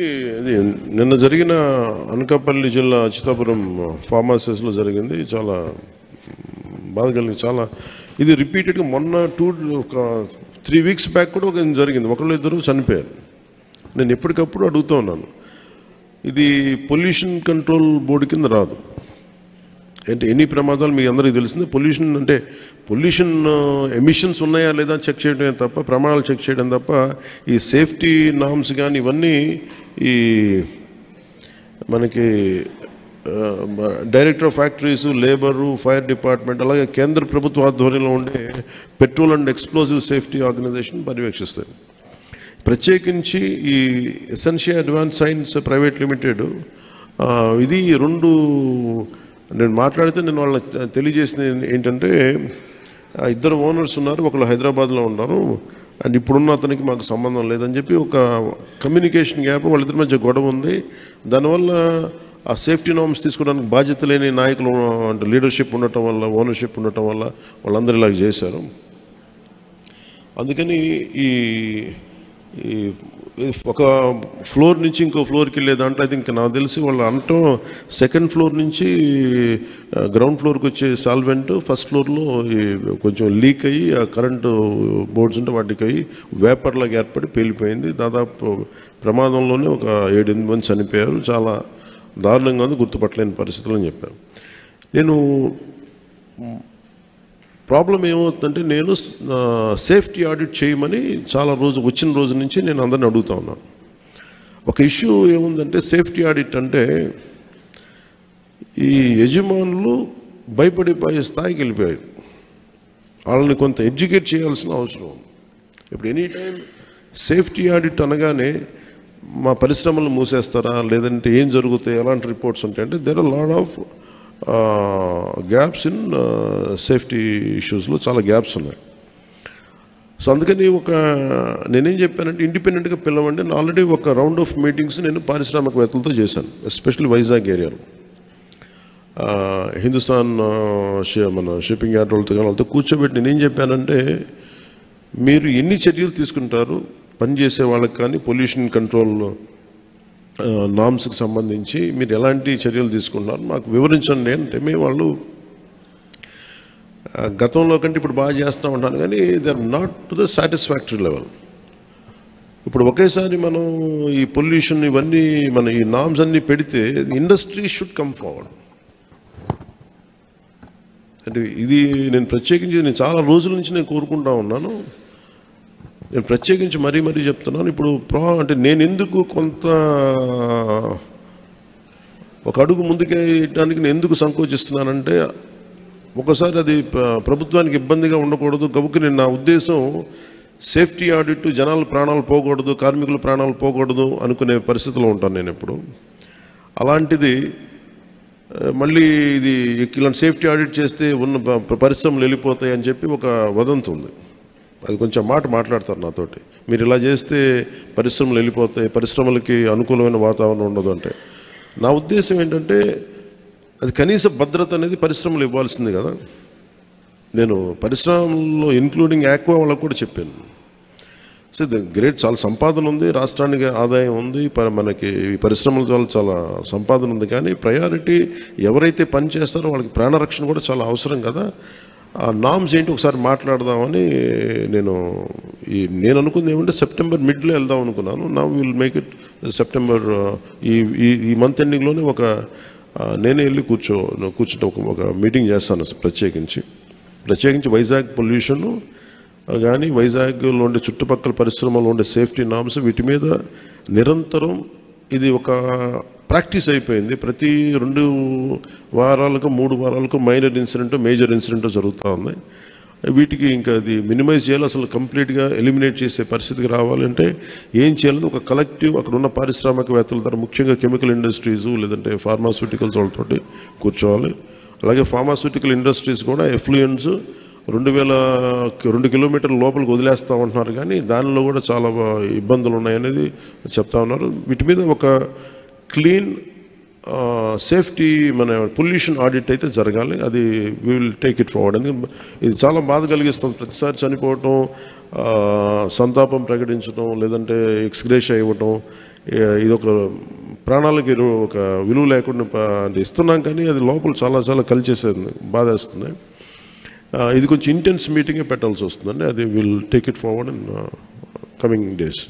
ఇది నిన్న జరిగిన అనకాపల్లి జిల్లా అచ్యుతాపురం ఫార్మాసిస్లో జరిగింది. చాలా బాధ కలిగింది. చాలా ఇది రిపీటెడ్గా మొన్న ఒక 3 వీక్స్ బ్యాక్ కూడా ఒక జరిగింది. ఒకళ్ళు ఇద్దరు చనిపోయారు. నేను ఎప్పటికప్పుడు అడుగుతూ ఉన్నాను, ఇది పొల్యూషన్ కంట్రోల్ బోర్డు కింద రాదు. అంటే ఎన్ని ప్రమాదాలు మీ అందరికీ తెలిసింది. పొల్యూషన్ అంటే పొల్యూషన్ ఎమిషన్స్ ఉన్నాయా లేదా చెక్ చేయడమే తప్ప, ప్రమాణాలు చెక్ చేయడం తప్ప, ఈ సేఫ్టీ నామ్స్ కానీ ఇవన్నీ ఈ మనకి director of factories, labour, fire department, అలాగే కేంద్ర ప్రభుత్వ ఆధ్వర్యంలో ఉండే petrol and explosive safety organisation పర్యవేక్షిస్తాయి. ప్రత్యేకించి ఈ Essentia advance science private limited ఇది రెండు నేను మాట్లాడితే నేను వాళ్ళకి తెలియజేసింది ఏంటంటే, ఇద్దరు ఓనర్స్ ఉన్నారు, ఒకళ్ళు హైదరాబాద్లో ఉన్నారు అండ్ ఇప్పుడున్న అతనికి మాకు సంబంధం లేదని చెప్పి ఒక కమ్యూనికేషన్ గ్యాప్, వాళ్ళిద్దరి మధ్య గొడవ ఉంది. దానివల్ల ఆ సేఫ్టీ నార్మ్స్ తీసుకోవడానికి బాధ్యత లేని నాయకులు అంటే లీడర్షిప్ ఉండటం వల్ల, ఓనర్షిప్ ఉండటం వల్ల వాళ్ళందరూ ఇలాగ చేశారు. అందుకని ఈ ఒక ఫ్లోర్ నుంచి ఇంకో ఫ్లోర్కి వెళ్ళే దాంట్లో అయితే ఇంకా నాకు తెలిసి వాళ్ళు అంటాం సెకండ్ ఫ్లోర్ నుంచి గ్రౌండ్ ఫ్లోర్కి వచ్చే సాల్వెంట్ ఫస్ట్ ఫ్లోర్లో కొంచెం లీక్ అయ్యి ఆ కరెంటు బోర్డ్స్ ఉంటే వాటికి అయ్యి వేపర్లాగా ఏర్పడి పేలిపోయింది. దాదాపు ప్రమాదంలోనే ఒక 7-8 మంది చనిపోయారు. చాలా దారుణంగా ఉంది, గుర్తుపట్టలేని పరిస్థితులు అని చెప్పాను. నేను ప్రాబ్లం ఏమవుతుందంటే, నేను సేఫ్టీ ఆడిట్ చేయమని వచ్చిన రోజు నుంచి నేను అందరిని అడుగుతా ఉన్నాను. ఒక ఇష్యూ ఏముందంటే, సేఫ్టీ ఆడిట్ అంటే ఈ యజమానులు భయపడిపోయే స్థాయికి వెళ్ళిపోయారు. వాళ్ళని కొంత ఎడ్యుకేట్ చేయాల్సిన అవసరం ఉంది. ఇప్పుడు ఎనీ టైం సేఫ్టీ ఆడిట్ అనగానే మా పరిశ్రమలు మూసేస్తారా, లేదంటే ఏం జరుగుతాయి, ఎలాంటి రిపోర్ట్స్ ఉంటాయంటే, there are lot of gaps in safety ఇష్యూస్లో చాలా గ్యాప్స్ ఉన్నాయి. సో అందుకని నేనేం చెప్పానంటే, ఇండిపెండెంట్గా పిలవండి. నేను ఆల్రెడీ ఒక రౌండ్ ఆఫ్ మీటింగ్స్ నేను పారిశ్రామికవేత్తలతో చేశాను, ఎస్పెషల్లీ వైజాగ్ ఏరియాలో. హిందుస్థాన్ మన షిప్పింగ్ యార్డ్ వాళ్ళతో కూర్చోబెట్టి నేనేం చెప్పానంటే, మీరు ఎన్ని చర్యలు తీసుకుంటారు పనిచేసే వాళ్ళకి కానీ పొల్యూషన్ కంట్రోల్ నామ్స్కి సంబంధించి మీరు ఎలాంటి చర్యలు తీసుకున్నారు మాకు వివరించండి అంటే, మేము వాళ్ళు గతంలో కంటే ఇప్పుడు బాగా చేస్తూ ఉంటాను కానీ they are not to the satisfactory level. ఇప్పుడు ఒకేసారి మనం ఈ పొల్యూషన్ ఇవన్నీ మన ఈ నామ్స్ అన్నీ పెడితే ఇండస్ట్రీ షుడ్ కమ్ ఫార్వర్డ్. అంటే ఇది నేను ప్రత్యేకించి నేను చాలా రోజుల నుంచి నేను కోరుకుంటా ఉన్నాను. నేను ప్రత్యేకించి మరీ చెప్తున్నాను. ఇప్పుడు అంటే నేను ఎందుకు కొంత ఒక అడుగు ముందుకేయడానికి నేను ఎందుకు సంకోచిస్తున్నానంటే, ఒకసారి అది ప్రభుత్వానికి ఇబ్బందిగా ఉండకూడదు కాబట్టి నేను నా ఉద్దేశం సేఫ్టీ ఆడిట్ జనాల ప్రాణాలు పోకూడదు, కార్మికుల ప్రాణాలు పోకూడదు అనుకునే పరిస్థితిలో ఉంటాను నేను ఎప్పుడు. అలాంటిది మళ్ళీ ఇది ఇలాంటి సేఫ్టీ ఆడిట్ చేస్తే ఉన్న పరిశ్రమలు వెళ్ళిపోతాయి అని చెప్పి ఒక వదంతి ఉంది. అది కొంచెం మాట్లాడతారు నాతోటి, మీరు ఇలా చేస్తే పరిశ్రమలు వెళ్ళిపోతాయి, పరిశ్రమలకి అనుకూలమైన వాతావరణం ఉండదు అంటే. నా ఉద్దేశం ఏంటంటే, అది కనీస భద్రత అనేది పరిశ్రమలు ఇవ్వాల్సింది కదా. నేను పరిశ్రమల్లో ఇంక్లూడింగ్ ఆక్వా వాళ్ళకు కూడా చెప్పాను. సో గ్రేట్, చాలా సంపాదన ఉంది, రాష్ట్రానికి ఆదాయం ఉంది, మనకి ఈ పరిశ్రమల ద్వారా చాలా సంపాదన ఉంది. కానీ ప్రయారిటీ ఎవరైతే పని చేస్తారో వాళ్ళకి ప్రాణరక్షణ కూడా చాలా అవసరం కదా. ఆ నామ్స్ ఏంటి ఒకసారి మాట్లాడదామని నేను అనుకుంది ఏమంటే, సెప్టెంబర్ మిడ్లో వెళ్దాం అనుకున్నాను. నా విల్ మేక్ ఇట్ సెప్టెంబర్ ఈ మంత్ ఎండింగ్లోనే నేనే వెళ్ళి కూర్చుంటే ఒక మీటింగ్ చేస్తాను ప్రత్యేకించి వైజాగ్ పొల్యూషన్ కానీ వైజాగ్లో ఉండే చుట్టుపక్కల పరిశ్రమలో ఉండే సేఫ్టీ నామ్స్ వీటి మీద నిరంతరం ఇది ఒక ప్రాక్టీస్ అయిపోయింది. ప్రతి 2 వారాలకు 3 వారాలకు మైనర్ ఇన్సిడెంట్, మేజర్ ఇన్సిడెంట్ జరుగుతూ ఉన్నాయి. వీటికి ఇంకా అది మినిమైజ్ చేయాలి, అసలు కంప్లీట్గా ఎలిమినేట్ చేసే పరిస్థితికి రావాలంటే ఏం చేయాలని ఒక కలెక్టివ్ అక్కడ ఉన్న పారిశ్రామికవేత్తల ద్వారా, ముఖ్యంగా కెమికల్ ఇండస్ట్రీస్ లేదంటే ఫార్మాస్యూటికల్స్ వాళ్ళతోటి కూర్చోవాలి. అలాగే ఫార్మాస్యూటికల్ ఇండస్ట్రీస్ కూడా ఎఫ్లూయెంట్స్ 2 కిలోమీటర్ల లోపలికి వదిలేస్తామంటున్నారు కానీ దానిలో కూడా చాలా ఇబ్బందులు ఉన్నాయనేది చెప్తా ఉన్నారు. వీటి మీద ఒక క్లీన్ సేఫ్టీ మన పొల్యూషన్ ఆడిట్ అయితే జరగాలి. అది we will take it forward. ఎందుకంటే ఇది చాలా బాధ కలిగిస్తుంది. ప్రతిసారి చనిపోవటం, సంతాపం ప్రకటించడం, లేదంటే ఎక్స్గ్రేషియా ఇవ్వటం, ఇది ఒక ప్రాణాలకి ఒక విలువ లేకుండా అంటే ఇస్తున్నాం, కానీ అది లోపల చాలా చాలా కలిచేసేది, బాధేస్తుంది. ఇది కొంచెం ఇంటెన్స్ మీటింగే పెట్టాల్సి వస్తుందండి. అది will take it forward in coming days.